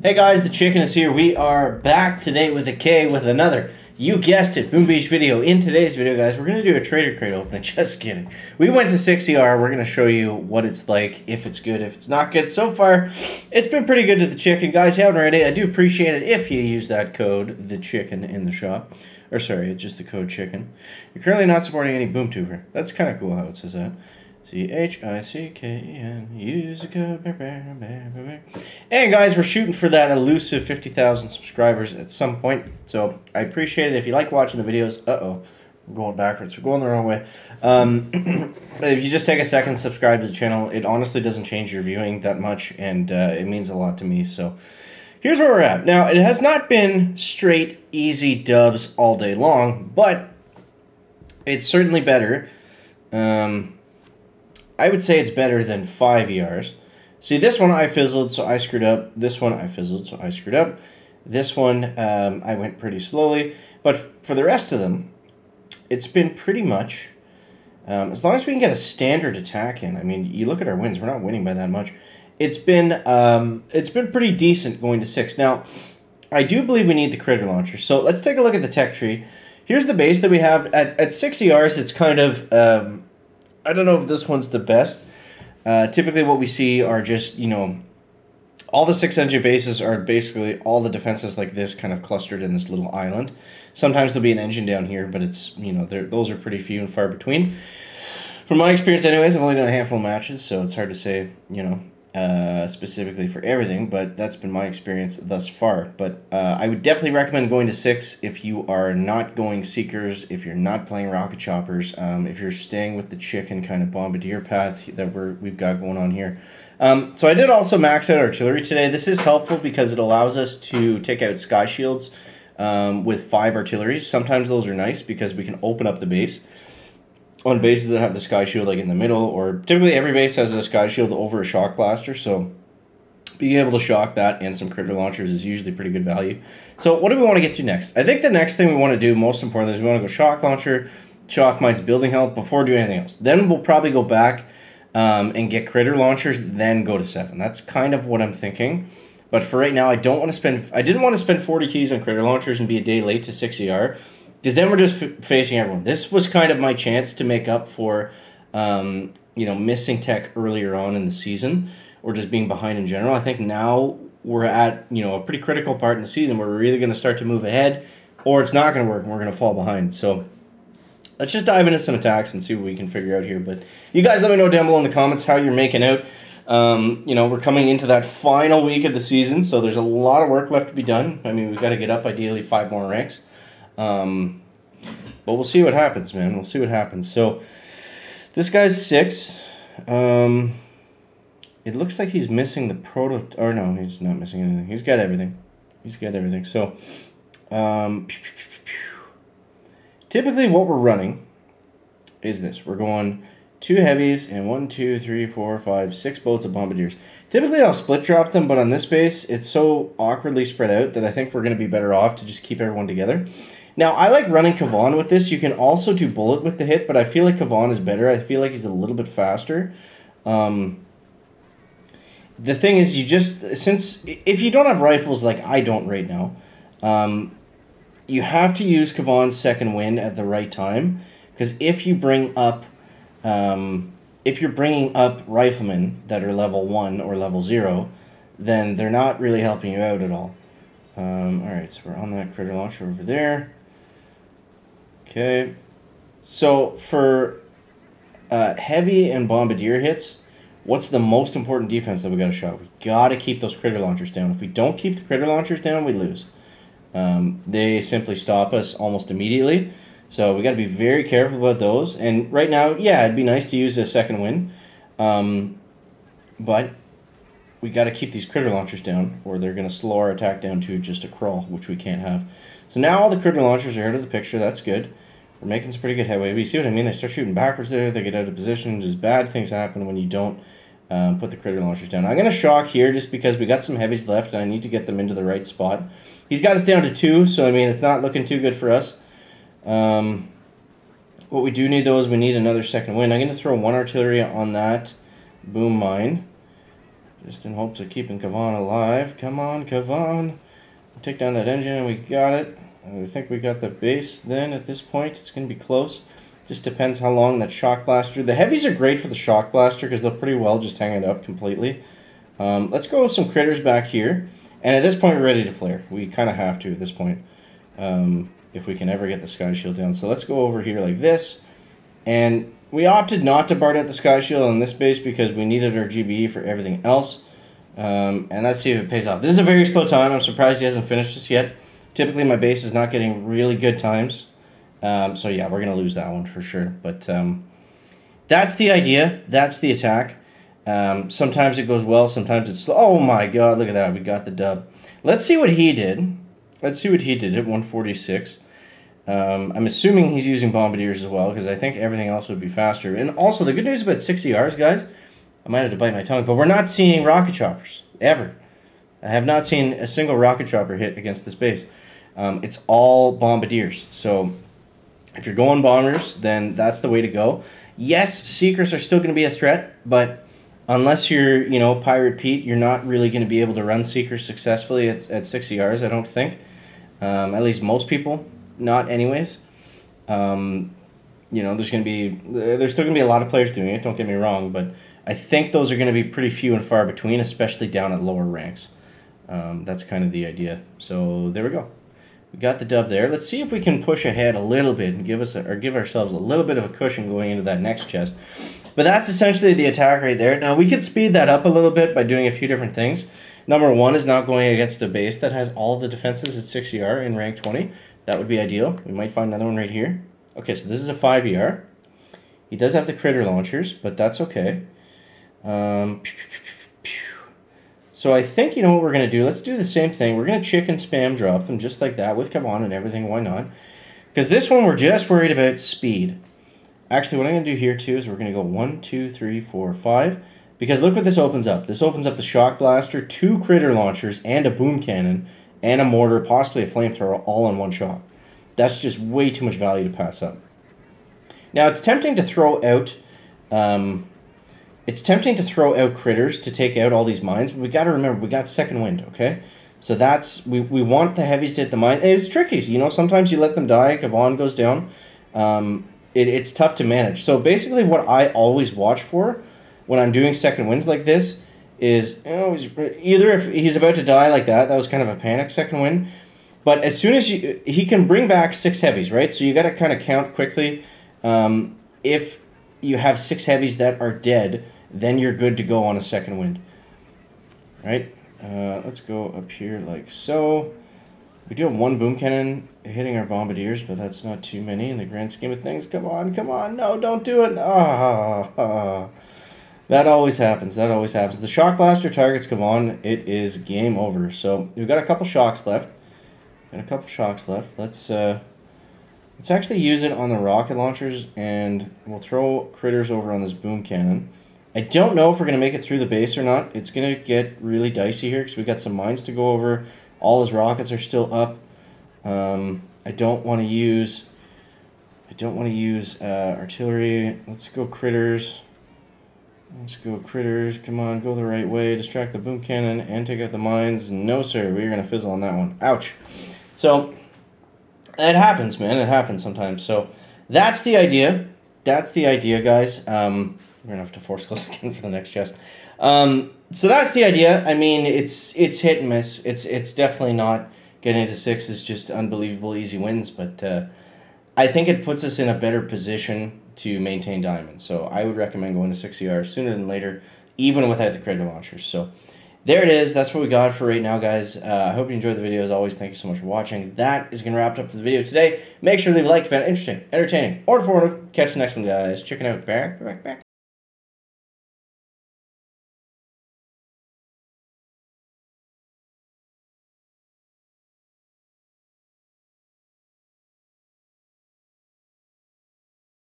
Hey guys, the chicken is here. We are back today with a K with another, you guessed it, Boom Beach video. In today's video, guys, we're going to do a trader crate opening. Just kidding. We went to 6ER. We're going to show you what it's like, if it's good, if it's not good. So far, it's been pretty good to the chicken. Guys, you haven't already, I do appreciate it if you use that code, the chicken, in the shop. Or sorry, just the code chicken. You're currently not supporting any BoomTuber. That's kind of cool how it says that. CHICKEN, use the code. And guys, we're shooting for that elusive 50,000 subscribers at some point. So I appreciate it if you like watching the videos. Uh-oh, we're going backwards. We're going the wrong way. If you just take a second, subscribe to the channel. It honestly doesn't change your viewing that much, and it means a lot to me. So here's where we're at. Now, it has not been straight, easy dubs all day long, but it's certainly better. I would say it's better than 5 ERs. See, this one I fizzled, so I screwed up. This one I fizzled, so I screwed up. This one I went pretty slowly. But for the rest of them, it's been pretty much, as long as we can get a standard attack in. I mean, you look at our wins, we're not winning by that much. It's been pretty decent going to 6. Now, I do believe we need the critter launcher. So let's take a look at the tech tree. Here's the base that we have. At 6 ERs, it's kind of... I don't know if this one's the best. Typically what we see are just, you know, all the 6-engine bases are basically all the defenses like this kind of clustered in this little island. Sometimes there'll be an engine down here, but it's, you know, those are pretty few and far between. From my experience anyways, I've only done a handful of matches, so it's hard to say, you know, specifically for everything, but that's been my experience thus far. But I would definitely recommend going to 6 if you are not going Seekers, if you're not playing Rocket Choppers, if you're staying with the chicken kind of bombardier path that we've got going on here. So I did also max out artillery today. This is helpful because it allows us to take out sky shields with 5 artilleries. Sometimes those are nice because we can open up the base on bases that have the sky shield like in the middle, or typically every base has a sky shield over a shock blaster, so being able to shock that and some critter launchers is usually pretty good value. So what do we want to get to next? I think the next thing we want to do, most importantly, is we want to go shock launcher, shock mines, building health before doing anything else. Then we'll probably go back and get critter launchers, then go to 7. That's kind of what I'm thinking. But for right now, I didn't want to spend 40 keys on critter launchers and be a day late to 6ER. Because then we're just facing everyone. This was kind of my chance to make up for, you know, missing tech earlier on in the season, or just being behind in general. I think now we're at, you know, a pretty critical part in the season where we're really going to start to move ahead, or it's not going to work and we're going to fall behind. So let's just dive into some attacks and see what we can figure out here. But you guys let me know down below in the comments how you're making out. You know, we're coming into that final week of the season, so there's a lot of work left to be done. I mean, we've got to get up ideally 5 more ranks. But we'll see what happens, man. We'll see what happens. So this guy's 6. It looks like he's missing the proto, or no, he's not missing anything. He's got everything. He's got everything. So typically what we're running is this. We're going 2 heavies and 1, 2, 3, 4, 5, 6 boats of bombardiers. Typically I'll split drop them, but on this base it's so awkwardly spread out that I think we're going to be better off to just keep everyone together. Now, I like running Kavan with this. You can also do bullet with the hit, but I feel like Kavan is better. I feel like he's a little bit faster. The thing is, if you don't have rifles like I don't right now, you have to use Kavan's second wind at the right time, because if you bring up, if you're bringing up riflemen that are level 1 or level 0, then they're not really helping you out at all. Alright, so we're on that critter launcher over there. Okay, so for heavy and bombardier hits, what's the most important defense that we got to shot? We got to keep those critter launchers down. If we don't keep the critter launchers down, we lose. They simply stop us almost immediately. So we got to be very careful about those. And right now, yeah, it'd be nice to use a second wind, but we got to keep these critter launchers down, or they're going to slow our attack down to just a crawl, which we can't have. So now all the critter launchers are out of the picture. That's good. We're making some pretty good headway. But you see what I mean? They start shooting backwards there. They get out of position. Just bad things happen when you don't put the critter launchers down. I'm going to shock here just because we got some heavies left, and I need to get them into the right spot. He's got us down to 2, so I mean, it's not looking too good for us. What we do need, though, is we need another second wind. I'm going to throw 1 artillery on that. boom mine. Just in hopes of keeping Kavan alive. Come on, Kavan. Take down that engine and we got it. I think we got the base then at this point. It's going to be close. Just depends how long that shock blaster. The heavies are great for the shock blaster because they'll pretty well just hang it up completely. Let's go with some critters back here. And at this point, we're ready to flare. We kind of have to at this point. If we can ever get the sky shield down. So let's go over here like this. And we opted not to BART out the sky shield on this base because we needed our GBE for everything else. And let's see if it pays off. This is a very slow time. I'm surprised he hasn't finished this yet. Typically, my base is not getting really good times. So yeah, we're going to lose that one for sure. But that's the idea. That's the attack. Sometimes it goes well. Sometimes it's slow. Oh my god, look at that. We got the dub. Let's see what he did. Let's see what he did at 146. I'm assuming he's using bombardiers as well because I think everything else would be faster. And also, the good news about 6ERs, guys, I might have to bite my tongue, but we're not seeing rocket choppers, ever. I have not seen a single rocket chopper hit against this base. It's all bombardiers. So if you're going bombers, then that's the way to go. Yes, Seekers are still going to be a threat, but unless you're, you know, Pirate Pete, you're not really going to be able to run Seekers successfully at 6ERs, I don't think. At least most people, not anyways. You know, there's still going to be a lot of players doing it, don't get me wrong, but I think those are going to be pretty few and far between, especially down at lower ranks. That's kind of the idea. So there we go. We got the dub there. Let's see if we can push ahead a little bit and give ourselves a little bit of a cushion going into that next chest. But that's essentially the attack right there. Now we could speed that up a little bit by doing a few different things. Number one is not going against a base that has all the defenses at 6ER in rank 20. That would be ideal. We might find another one right here. Okay, so this is a 5ER. He does have the critter launchers, but that's okay. So I think, you know what we're going to do? Let's do the same thing. We're going to chicken spam drop them just like that with Kavan and everything. Why not? Because this one, we're just worried about speed. Actually, what I'm going to do here, too, is we're going to go 1, 2, 3, 4, 5. Because look what this opens up. This opens up the shock blaster, 2 critter launchers, and a boom cannon, and a mortar, possibly a flamethrower, all on one shot. That's just way too much value to pass up. Now, it's tempting to throw out... It's tempting to throw out critters to take out all these mines, but we got to remember, we got second wind, okay? So that's, we want the heavies to hit the mine. And it's tricky, you know, sometimes you let them die, Kavan goes down. It's tough to manage. So basically what I always watch for when I'm doing second winds like this is, you know, either if he's about to die like that was kind of a panic second wind, but as soon as he can bring back 6 heavies, right? So you got to kind of count quickly. If you have 6 heavies that are dead, then you're good to go on a second wind. Right? Let's go up here like so. We do have 1 boom cannon hitting our bombardiers, but that's not too many in the grand scheme of things. Come on, come on. No, don't do it. That always happens. That always happens. The shock blaster targets Kavan. It is game over. So we've got a couple shocks left. Let's actually use it on the rocket launchers, and we'll throw critters over on this boom cannon. I don't know if we're going to make it through the base or not. It's going to get really dicey here because we've got some mines to go over. All his rockets are still up. I don't want to use artillery. Let's go critters. Come on, go the right way. Distract the boom cannon and take out the mines. No, sir. We're going to fizzle on that one. Ouch. So, it happens, man. It happens sometimes. So, that's the idea. That's the idea, guys. We're going to have to force close again for the next chest. So that's the idea. I mean, it's hit and miss. It's definitely not getting into 6 is just unbelievable easy wins, but I think it puts us in a better position to maintain diamonds. So I would recommend going to 6ER sooner than later, even without the critter launchers. So there it is. That's what we got for right now, guys. I hope you enjoyed the video. As always, thank you so much for watching. That is going to wrap it up for the video today. Make sure to leave a like if you found it interesting, entertaining, or informative. Catch the next one, guys. Chicken out. Back.